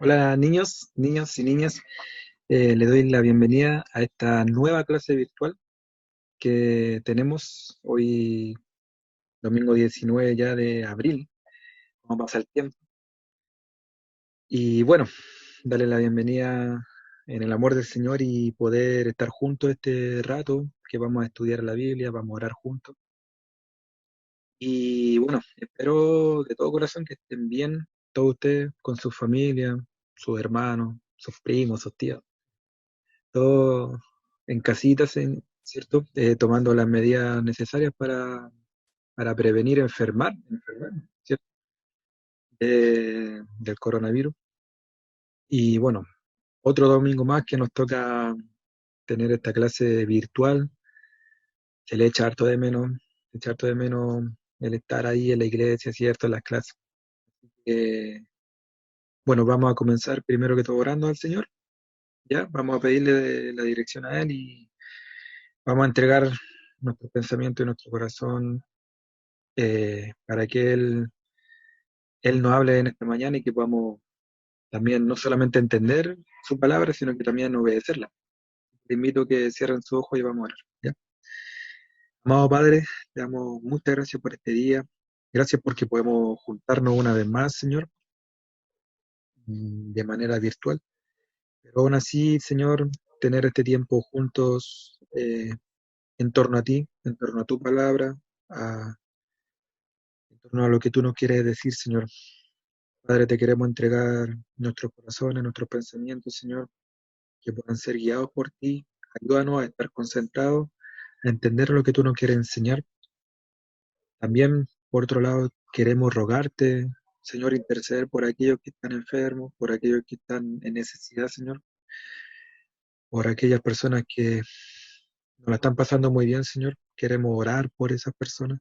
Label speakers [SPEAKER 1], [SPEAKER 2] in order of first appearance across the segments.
[SPEAKER 1] Hola niños, niños y niñas. Le doy la bienvenida a esta nueva clase virtual que tenemos hoy, domingo 19 ya de abril. Vamos a pasar el tiempo. Y bueno, darle la bienvenida en el amor del Señor y poder estar juntos este rato que vamos a estudiar la Biblia, vamos a orar juntos. Y bueno, espero de todo corazón que estén bien todos ustedes con su familia, sus hermanos, sus primos, sus tíos. Todo en casitas, ¿cierto? Tomando las medidas necesarias para prevenir enfermar, ¿cierto? Del coronavirus. Y bueno, otro domingo más que nos toca tener esta clase virtual. Se le echa harto de menos, se echa harto de menos el estar ahí en la iglesia, ¿cierto? En las clases. Eh, bueno, vamos a comenzar primero que todo orando al Señor, ¿ya? Vamos a pedirle la dirección a Él y vamos a entregar nuestro pensamiento y nuestro corazón para que Él nos hable en esta mañana y que podamos también no solamente entender su palabra, sino que también obedecerla. Te invito a que cierren sus ojos y vamos a orar, ¿ya? Amado Padre, te damos muchas gracias por este día. Gracias porque podemos juntarnos una vez más, Señor, de manera virtual. Pero aún así, Señor, tener este tiempo juntos en torno a ti, en torno a tu palabra, a- en torno a lo que tú nos quieres decir, Señor. Padre, te queremos entregar nuestros corazones, nuestros pensamientos, Señor, que puedan ser guiados por ti. Ayúdanos a estar concentrados, a entender lo que tú nos quieres enseñar. También, por otro lado, queremos rogarte, Señor, interceder por aquellos que están enfermos, por aquellos que están en necesidad, Señor, por aquellas personas que no la están pasando muy bien, Señor. Queremos orar por esas personas,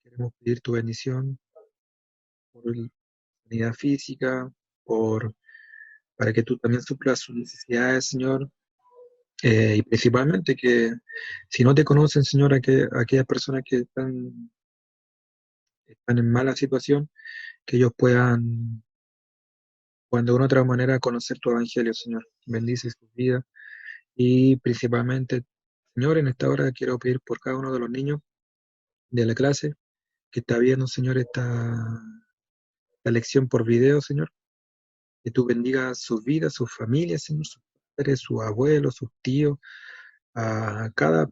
[SPEAKER 1] queremos pedir tu bendición por la sanidad física, por, para que tú también suplas sus necesidades, Señor. Y principalmente que si no te conocen, Señor, aquellas personas que están en mala situación, que ellos puedan de una u otra manera conocer tu evangelio, Señor. Bendice sus vidas. Y principalmente, Señor, en esta hora quiero pedir por cada uno de los niños de la clase que está viendo, Señor, esta lección por video, Señor. Que tú bendigas sus vidas, sus familias, Señor, sus padres, sus abuelos, sus tíos, a cada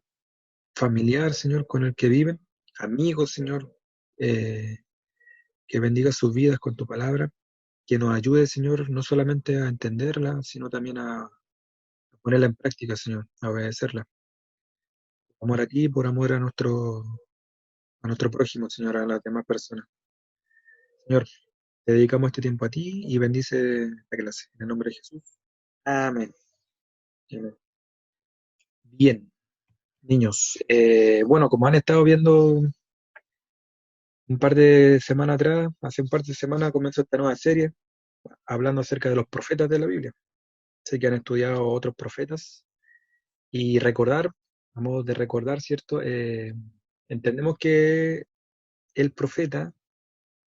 [SPEAKER 1] familiar, Señor, con el que viven, amigos, Señor, eh, que bendiga sus vidas con tu palabra, que nos ayude, Señor, no solamente a entenderla, sino también a ponerla en práctica, Señor, a obedecerla. Por amor a ti, por amor a nuestro prójimo, Señor, a las demás personas. Señor, te dedicamos este tiempo a ti y bendice la clase. En el nombre de Jesús. Amén. Amén. Bien, niños. Bueno, como han estado viendo un par de semanas atrás, hace un par de semanas comenzó esta nueva serie hablando acerca de los profetas de la Biblia. Sé que han estudiado otros profetas y recordar, a modo de recordar, ¿cierto? Entendemos que el profeta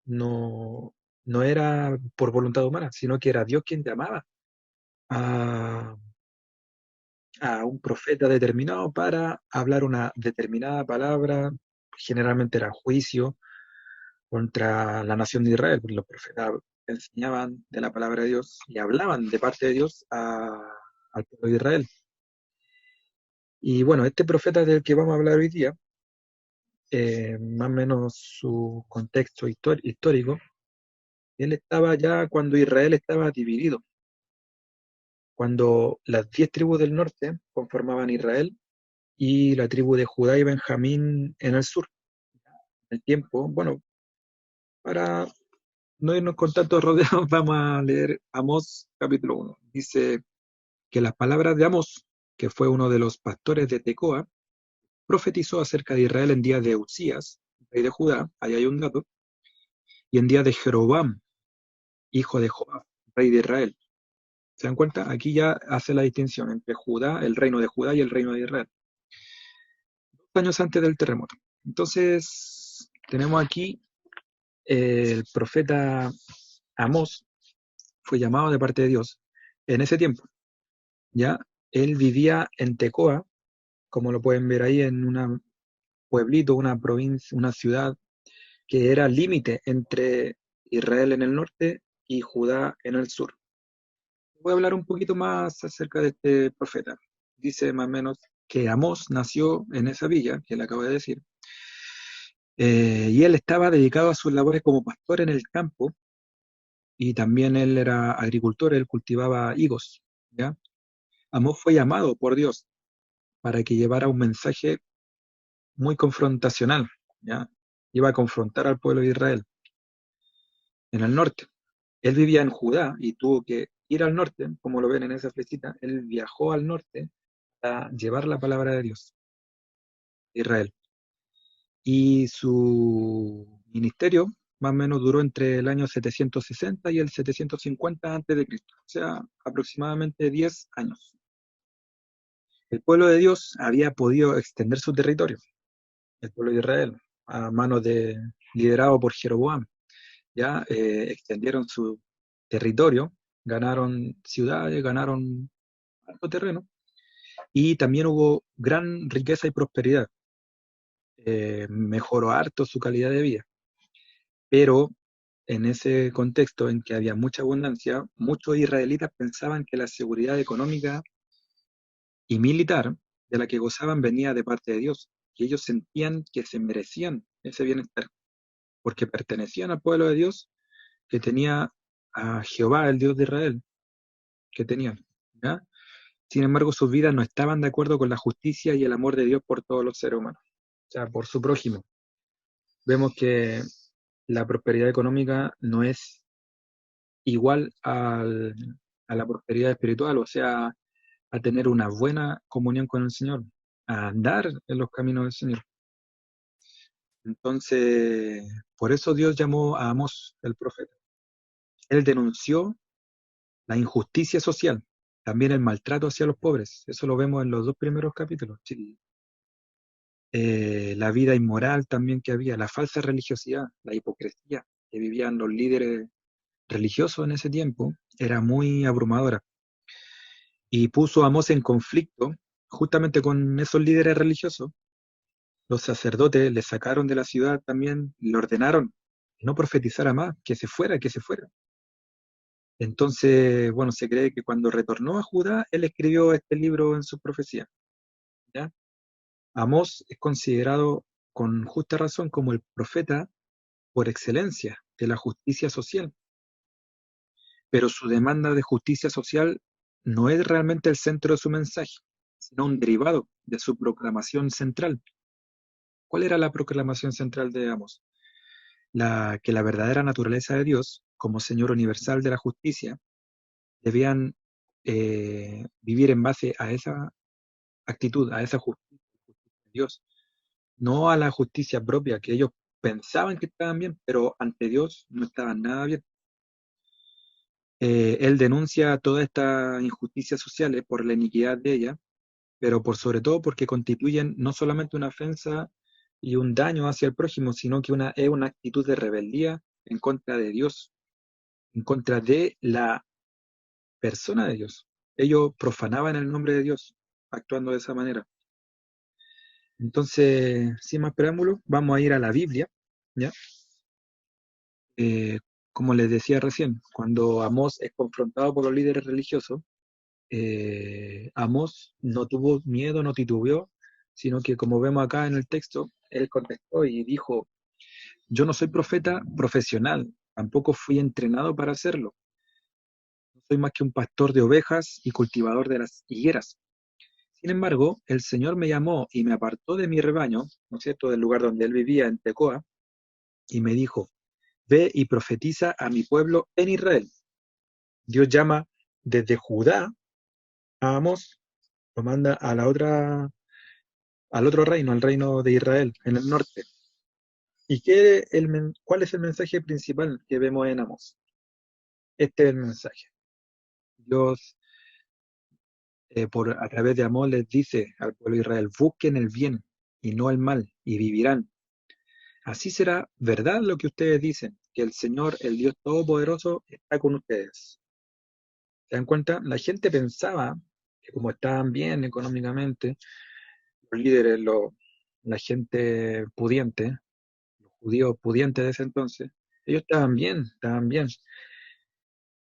[SPEAKER 1] no, no era por voluntad humana, sino que era Dios quien llamaba a, a un profeta determinado para hablar una determinada palabra, generalmente era juicio contra la nación de Israel, porque los profetas enseñaban de la palabra de Dios y hablaban de parte de Dios al pueblo de Israel. Y bueno, este profeta del que vamos a hablar hoy día, más o menos su contexto histórico, él estaba ya cuando Israel estaba dividido, cuando las 10 tribus del norte conformaban Israel y la tribu de Judá y Benjamín en el sur. El tiempo, bueno, para no irnos con tantos rodeos, vamos a leer Amós capítulo 1. Dice que las palabras de Amós, que fue uno de los pastores de Tecoa, profetizó acerca de Israel en días de Usías, rey de Judá, ahí hay un dato, y en días de Jeroboam, hijo de Joab, rey de Israel. ¿Se dan cuenta? Aquí ya hace la distinción entre Judá, el reino de Judá y el reino de Israel. 2 años antes del terremoto. Entonces, tenemos aquí el profeta Amós, fue llamado de parte de Dios en ese tiempo, ¿ya? Él vivía en Tecoa, como lo pueden ver ahí, en un pueblito, una provincia, una ciudad que era límite entre Israel en el norte y Judá en el sur. Voy a hablar un poquito más acerca de este profeta. Dice más o menos que Amós nació en esa villa, que le acabo de decir, y él estaba dedicado a sus labores como pastor en el campo, y también él era agricultor, él cultivaba higos, ¿ya? Amós fue llamado por Dios para que llevara un mensaje muy confrontacional, ¿ya? Iba a confrontar al pueblo de Israel en el norte. Él vivía en Judá y tuvo que ir al norte, como lo ven en esa flechita. Él viajó al norte a llevar la palabra de Dios a Israel. Y su ministerio más o menos duró entre el año 760 y el 750 antes de Cristo, o sea, aproximadamente 10 años. El pueblo de Dios había podido extender su territorio, el pueblo de Israel, a manos de, liderado por Jeroboam, ya extendieron su territorio, ganaron ciudades, ganaron alto terreno, y también hubo gran riqueza y prosperidad. Mejoró harto su calidad de vida, pero en ese contexto en que había mucha abundancia, muchos israelitas pensaban que la seguridad económica y militar de la que gozaban venía de parte de Dios, y ellos sentían que se merecían ese bienestar, porque pertenecían al pueblo de Dios que tenía a Jehová, el Dios de Israel, que tenían, ¿ya? Sin embargo, sus vidas no estaban de acuerdo con la justicia y el amor de Dios por todos los seres humanos, o sea, por su prójimo. Vemos que la prosperidad económica no es igual a la prosperidad espiritual, o sea, a tener una buena comunión con el Señor, a andar en los caminos del Señor. Entonces, por eso Dios llamó a Amós, el profeta. Él denunció la injusticia social, también el maltrato hacia los pobres. Eso lo vemos en los dos primeros capítulos. Sí. La vida inmoral también que había, la falsa religiosidad, la hipocresía que vivían los líderes religiosos en ese tiempo, era muy abrumadora. Y puso a Amós en conflicto justamente con esos líderes religiosos. Los sacerdotes le sacaron de la ciudad también, le ordenaron que no profetizara más, que se fuera, que se fuera. Entonces, bueno, se cree que cuando retornó a Judá, él escribió este libro en su profecía, ¿ya? Amós es considerado con justa razón como el profeta por excelencia de la justicia social, pero su demanda de justicia social no es realmente el centro de su mensaje, sino un derivado de su proclamación central. ¿Cuál era la proclamación central de Amós? Que la verdadera naturaleza de Dios, como Señor universal de la justicia, debían vivir en base a esa actitud, a esa justicia de Dios, no a la justicia propia, que ellos pensaban que estaban bien, pero ante Dios no estaban nada bien. Él denuncia todas estas injusticias sociales por la iniquidad de ellas, pero por sobre todo porque constituyen no solamente una ofensa y un daño hacia el prójimo, sino que es una actitud de rebeldía en contra de Dios, en contra de la persona de Dios. Ellos profanaban el nombre de Dios actuando de esa manera. Entonces, sin más preámbulos, vamos a ir a la Biblia, ¿ya? Eh, como les decía recién, cuando Amós es confrontado por los líderes religiosos, Amós no tuvo miedo, no titubeó, sino que como vemos acá en el texto, él contestó y dijo, yo no soy profeta profesional, tampoco fui entrenado para hacerlo, no soy más que un pastor de ovejas y cultivador de las higueras. Sin embargo, el Señor me llamó y me apartó de mi rebaño, ¿no es cierto?, del lugar donde él vivía, en Tecoa, y me dijo, ve y profetiza a mi pueblo en Israel. Dios llama desde Judá a Amós, lo manda a al otro reino, al reino de Israel, en el norte. ¿Y cuál es el mensaje principal que vemos en Amós? Este es el mensaje. Dios, a través de Amós, les dice al pueblo de Israel, busquen el bien y no el mal, y vivirán. Así será verdad lo que ustedes dicen, que el Señor, el Dios Todopoderoso, está con ustedes. ¿Se dan cuenta? La gente pensaba que como estaban bien económicamente, los líderes, la gente pudiente, los judíos pudientes de ese entonces, ellos estaban bien,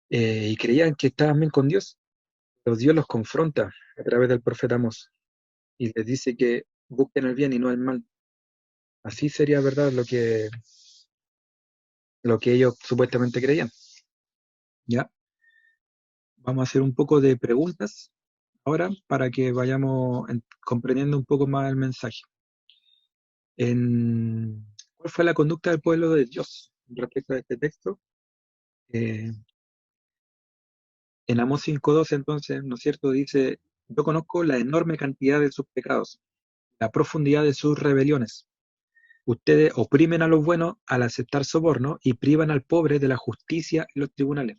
[SPEAKER 1] y creían que estaban bien con Dios. Pero Dios los confronta a través del profeta Amós y les dice que busquen el bien y no el mal. Así sería verdad lo que ellos supuestamente creían. ¿Ya? Vamos a hacer un poco de preguntas ahora para que vayamos comprendiendo un poco más el mensaje. ¿Cuál fue la conducta del pueblo de Dios respecto a este texto? Eh, en Amós 5:12 entonces, ¿no es cierto? Dice, yo conozco la enorme cantidad de sus pecados, la profundidad de sus rebeliones. Ustedes oprimen a los buenos al aceptar soborno y privan al pobre de la justicia en los tribunales.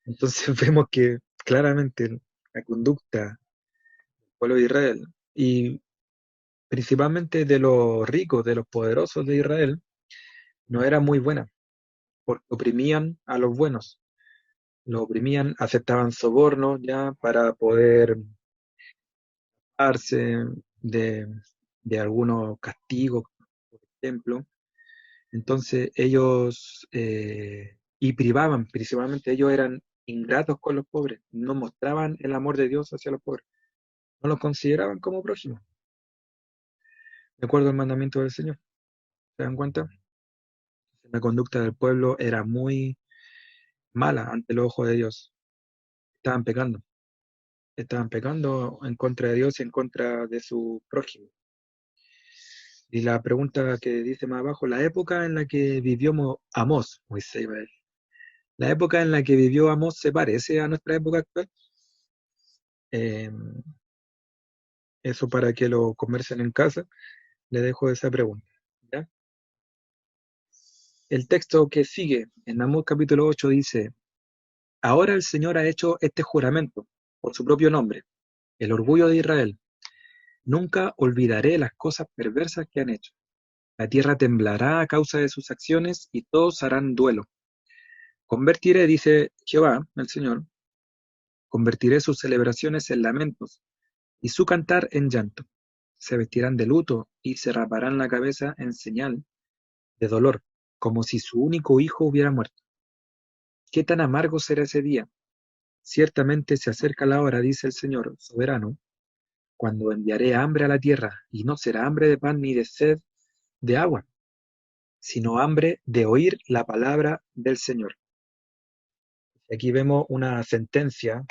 [SPEAKER 1] Entonces vemos que claramente la conducta del pueblo de Israel y principalmente de los ricos, de los poderosos de Israel, no era muy buena, porque oprimían a los buenos, los oprimían, aceptaban sobornos ya para poder darse de, de algunos castigos, por ejemplo. Entonces ellos, y privaban, principalmente ellos eran ingratos con los pobres, no mostraban el amor de Dios hacia los pobres, no los consideraban como prójimos, de acuerdo al mandamiento del Señor. ¿Se dan cuenta? La conducta del pueblo era muy mala ante los ojos de Dios. Estaban pecando, estaban pecando en contra de Dios y en contra de su prójimo. Y la pregunta que dice más abajo, la época en la que vivió Amós, Moisés iba a decir, la época en la que vivió Amós se parece a nuestra época actual. Eh, Eso para que lo conversen en casa, le dejo esa pregunta. ¿Ya? El texto que sigue en Amós capítulo 8 dice, ahora el Señor ha hecho este juramento por su propio nombre, el orgullo de Israel. Nunca olvidaré las cosas perversas que han hecho. La tierra temblará a causa de sus acciones y todos harán duelo. Convertiré, dice Jehová, el Señor, convertiré sus celebraciones en lamentos y su cantar en llanto. Se vestirán de luto y se raparán la cabeza en señal de dolor, como si su único hijo hubiera muerto. ¿Qué tan amargo será ese día? Ciertamente se acerca la hora, dice el Señor soberano, cuando enviaré hambre a la tierra, y no será hambre de pan ni de sed de agua, sino hambre de oír la palabra del Señor. Aquí vemos una sentencia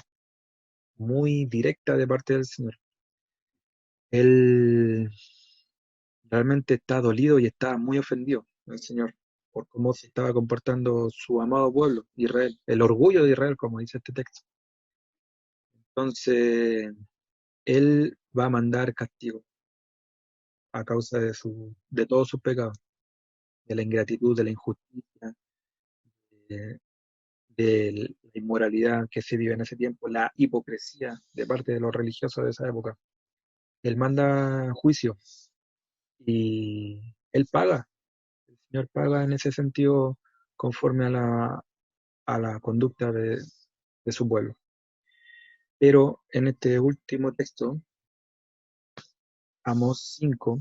[SPEAKER 1] muy directa de parte del Señor. Él realmente está dolido y está muy ofendido, el Señor, por cómo se estaba comportando su amado pueblo, Israel, el orgullo de Israel, como dice este texto. Entonces, Él va a mandar castigo a causa de todos sus pecados, de la ingratitud, de la injusticia, de, de la inmoralidad que se vive en ese tiempo, la hipocresía de parte de los religiosos de esa época. Él manda juicio y Él paga. El Señor paga en ese sentido conforme a la conducta de su pueblo. Pero en este último texto, Amós 5,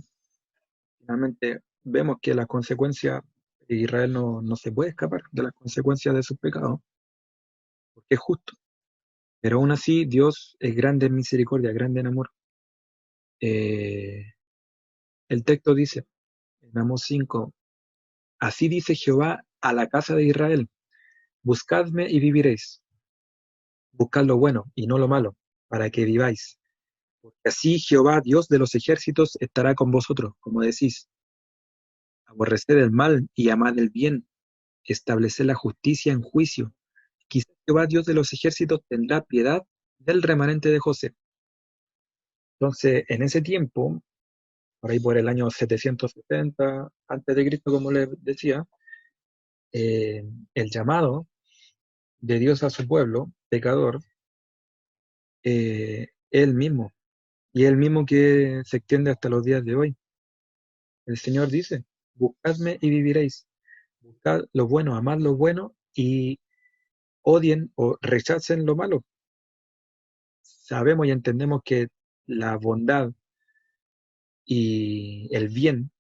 [SPEAKER 1] finalmente vemos que las consecuencias, Israel no se puede escapar de las consecuencias de sus pecados, porque es justo. Pero aún así, Dios es grande en misericordia, grande en amor. Eh, el texto dice, en Amós 5, así dice Jehová a la casa de Israel, buscadme y viviréis, buscad lo bueno y no lo malo, para que viváis. Porque así Jehová, Dios de los ejércitos, estará con vosotros, como decís, aborreced el mal y amad el bien, estableced la justicia en juicio. Quizá Jehová, Dios de los ejércitos, tendrá piedad del remanente de José. Entonces, en ese tiempo, por ahí por el año 770 antes de Cristo, como les decía, eh, el llamado de Dios a su pueblo, pecador, él mismo, y él mismo que se extiende hasta los días de hoy. El Señor dice, buscadme y viviréis, buscad lo bueno, amad lo bueno y odien o rechacen lo malo. sabemos y entendemos que la bondad y el bien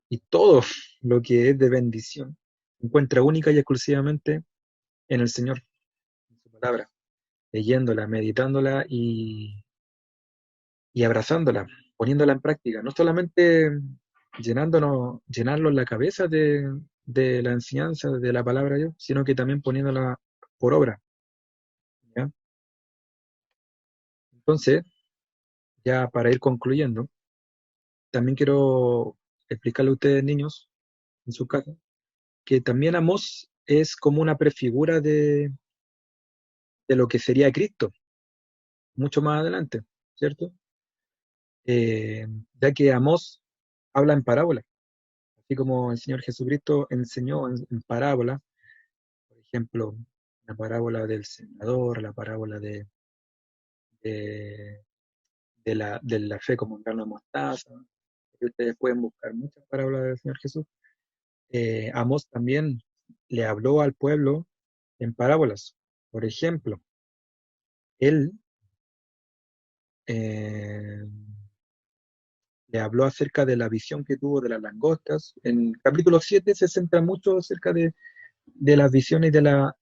[SPEAKER 1] y todo lo que es de bendición se encuentra única y exclusivamente en el Señor, en su palabra, leyéndola, meditándola y abrazándola, poniéndola en práctica, no solamente llenarlo en la cabeza de la enseñanza de la palabra de Dios, sino que también poniéndola por obra, ¿ya? Entonces, ya para ir concluyendo, también quiero explicarle a ustedes, niños, en su casa, que también Amós es como una prefigura de lo que sería Cristo, mucho más adelante, ¿cierto? Ya que Amós habla en parábola, así como el Señor Jesucristo enseñó en parábola, por ejemplo, la parábola del sembrador, la parábola de, de la fe como un grano de mostaza, que ustedes pueden buscar muchas parábolas del Señor Jesús. Amós también le habló al pueblo en parábolas. Por ejemplo, él eh, le habló acerca de la visión que tuvo de las langostas. En el capítulo 7 se centra mucho acerca de las visiones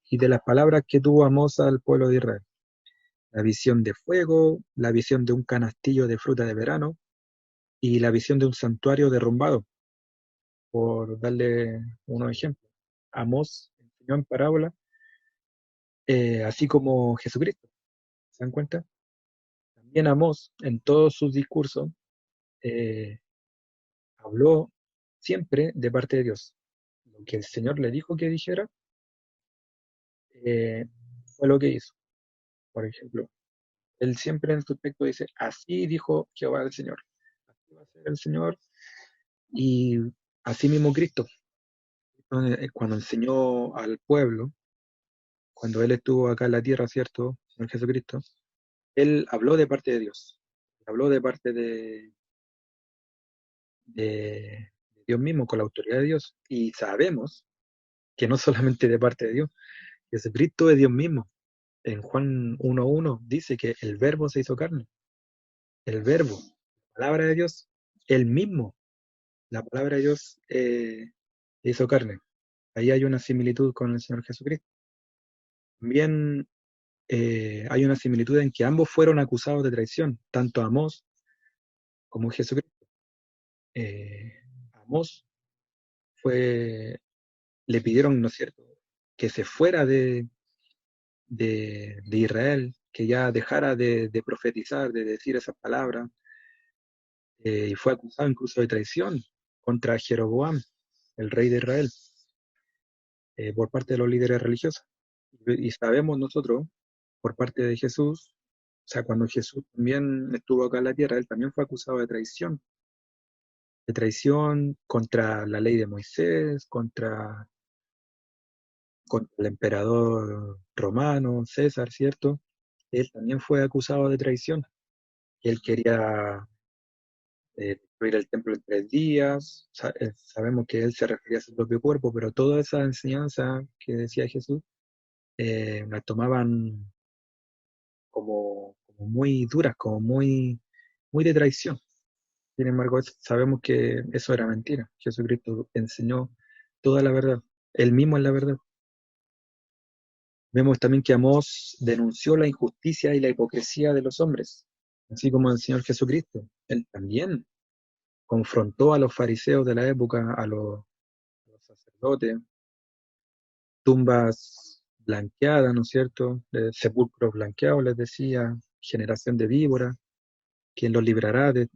[SPEAKER 1] y de las palabras que tuvo Amós al pueblo de Israel. La visión de fuego, la visión de un canastillo de fruta de verano y la visión de un santuario derrumbado, por darle unos ejemplos. Amós enseñó en parábola, así como Jesucristo. ¿Se dan cuenta? También Amós, en todos sus discursos, eh, habló siempre de parte de Dios. Lo que el Señor le dijo que dijera, eh, fue lo que hizo. Por ejemplo, él siempre en su texto dice, así dijo Jehová el Señor. Así va a ser el Señor. Y así mismo Cristo, cuando enseñó al pueblo, cuando Él estuvo acá en la tierra, ¿cierto? Señor Jesucristo, Él habló de parte de Dios. Habló de parte de Dios mismo, con la autoridad de Dios. Y sabemos que no solamente de parte de Dios, Jesucristo es Dios mismo. En Juan 1:1 dice que el verbo se hizo carne. El verbo, la palabra de Dios, el mismo, la palabra de Dios se hizo carne. Ahí hay una similitud con el Señor Jesucristo. También hay una similitud en que ambos fueron acusados de traición, tanto Amós como Jesucristo. Eh, Amós le pidieron, ¿no es cierto?, que se fuera de Israel, que ya dejara de profetizar, de decir esas palabras, y fue acusado incluso de traición contra Jeroboam, el rey de Israel, por parte de los líderes religiosos. Y sabemos nosotros, por parte de Jesús, o sea, cuando Jesús también estuvo acá en la tierra, él también fue acusado de traición contra la ley de Moisés, contra el emperador romano, César, ¿cierto? Él también fue acusado de traición. Él quería destruir el templo en 3 días. Sabemos que él se refería a su propio cuerpo, pero toda esa enseñanza que decía Jesús la tomaban como muy duras, como muy de traición. Sin embargo, sabemos que eso era mentira. Jesucristo enseñó toda la verdad. Él mismo es la verdad. Vemos también que Amós denunció la injusticia y la hipocresía de los hombres, así como el Señor Jesucristo. Él también confrontó a los fariseos de la época, a los sacerdotes, tumbas blanqueadas, ¿no es cierto? Sepulcros blanqueados, les decía, generación de víboras, ¿quién los librará del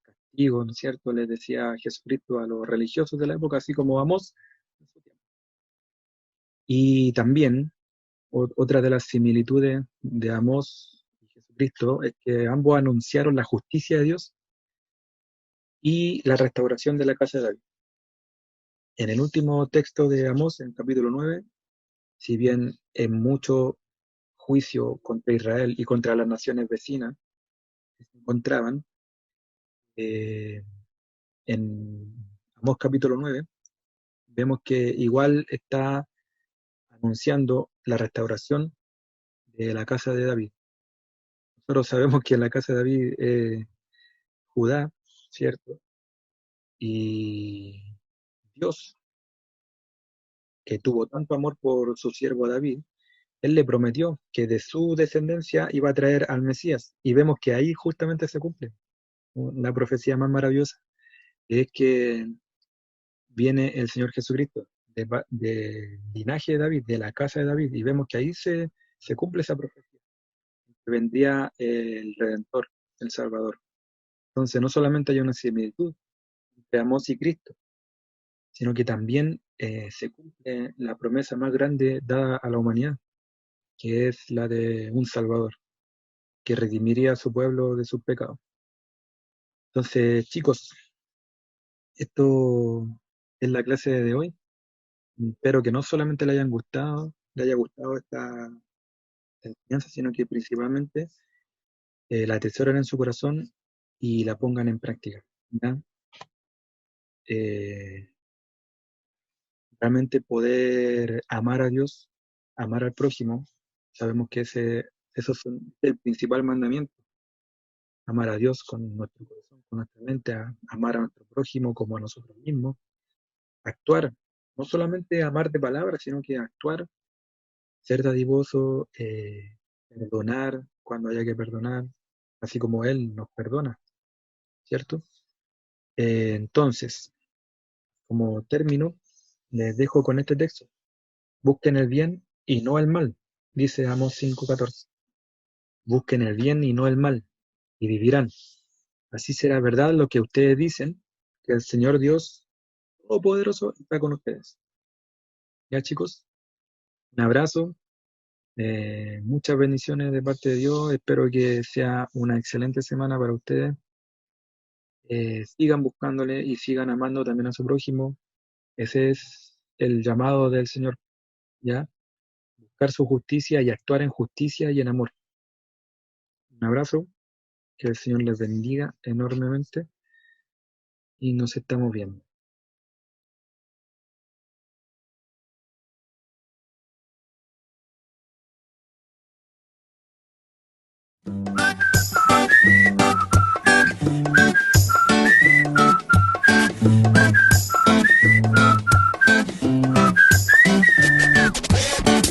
[SPEAKER 1] castigo, ¿no es cierto? Les decía Jesucristo a los religiosos de la época, así como Amós. Y también otra de las similitudes de Amós y Jesucristo es que ambos anunciaron la justicia de Dios y la restauración de la casa de David. En el último texto de Amós, en capítulo 9, si bien en mucho juicio contra Israel y contra las naciones vecinas que se encontraban, eh, en Amós capítulo 9, vemos que igual está anunciando la restauración de la casa de David. nosotros sabemos que la casa de David es Judá, ¿cierto? Y Dios, que tuvo tanto amor por su siervo David, él le prometió que de su descendencia iba a traer al Mesías. Y vemos que ahí justamente se cumple la profecía más maravillosa, que es que viene el Señor Jesucristo, de linaje de David, de la casa de David, y vemos que ahí se cumple esa profecía, que vendría el Redentor, el Salvador. Entonces no solamente hay una similitud entre Amós y Cristo, sino que también se cumple la promesa más grande dada a la humanidad, que es la de un Salvador, que redimiría a su pueblo de sus pecados. Entonces, chicos, esto es la clase de hoy. Espero que no solamente le haya gustado esta enseñanza, sino que principalmente la atesoren en su corazón y la pongan en práctica, ¿ya? Eh, Realmente poder amar a Dios, amar al prójimo, sabemos que eso es el principal mandamiento, amar a Dios con nuestro corazón, con nuestra mente, amar a nuestro prójimo como a nosotros mismos, actuar, no solamente amar de palabras, sino que actuar, ser dadivoso, perdonar cuando haya que perdonar, así como Él nos perdona, ¿cierto? Entonces, como término, les dejo con este texto. Busquen el bien y no el mal, dice Amós 5:14. Busquen el bien y no el mal, y vivirán. Así será verdad lo que ustedes dicen, que el Señor Dios Todopoderoso está con ustedes. Ya, chicos, un abrazo, muchas bendiciones de parte de Dios. Espero que sea una excelente semana para ustedes. Sigan buscándole y sigan amando también a su prójimo. Ese es el llamado del Señor, ¿ya? Buscar su justicia y actuar en justicia y en amor. Un abrazo, que el Señor les bendiga enormemente y nos estamos viendo.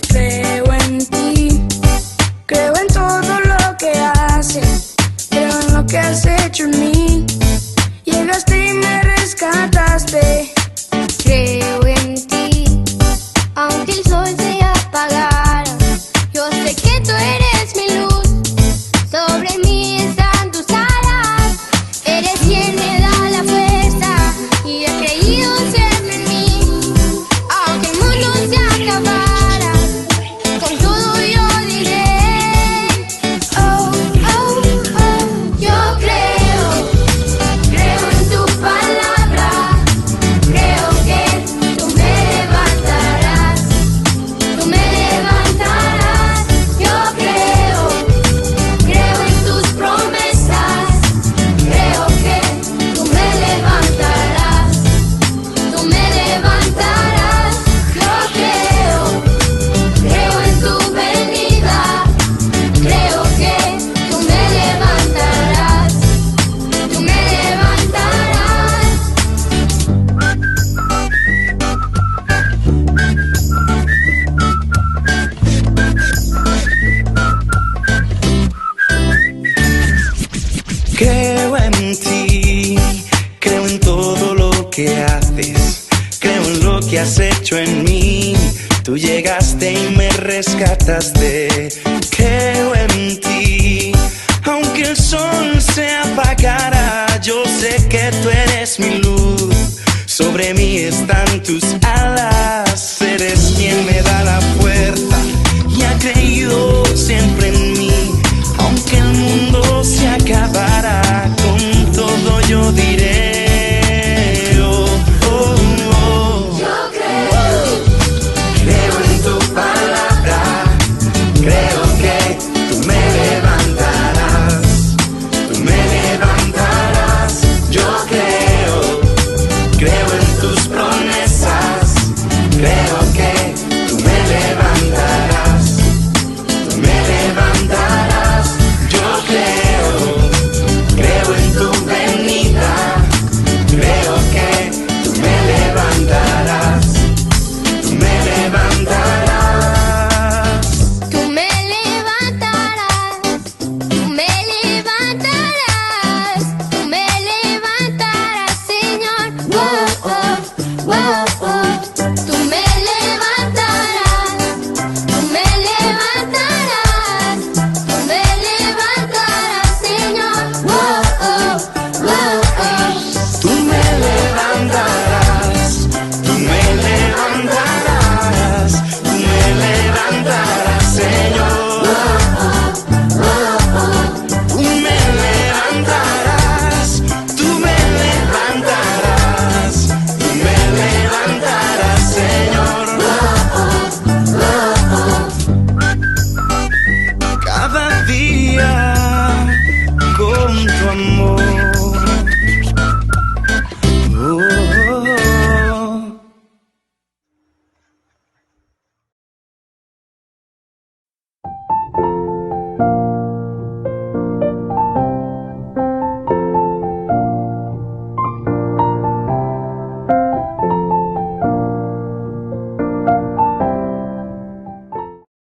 [SPEAKER 2] Creo en ti, creo en todo lo que haces, creo en lo que has hecho en mí. Llegaste y me rescataste. Creo en ti, aunque el sol se apagara, yo sé que tú eres mi luz. Sobre mí están tus alas, eres quien me da la fuerza y has creído siempre en mí. Aunque el mundo se acabara, con todo yo diré, oh, oh, oh. Yo creo en tu palabra, creo que tú me levantarás, tú me levantarás. Yo creo en tus promesas, creo que tú me levantarás, tú me levantarás. Yo creo en tu venida, creo que tú me levantarás, tú me levantarás.
[SPEAKER 3] Creo en ti, creo en todo lo que haces, creo en lo que has hecho en mí. Tú llegaste y me rescataste. Creo en ti, aunque el sol se apagara, yo sé que tú eres mi luz. Sobre mí están tus alas, eres quien me da la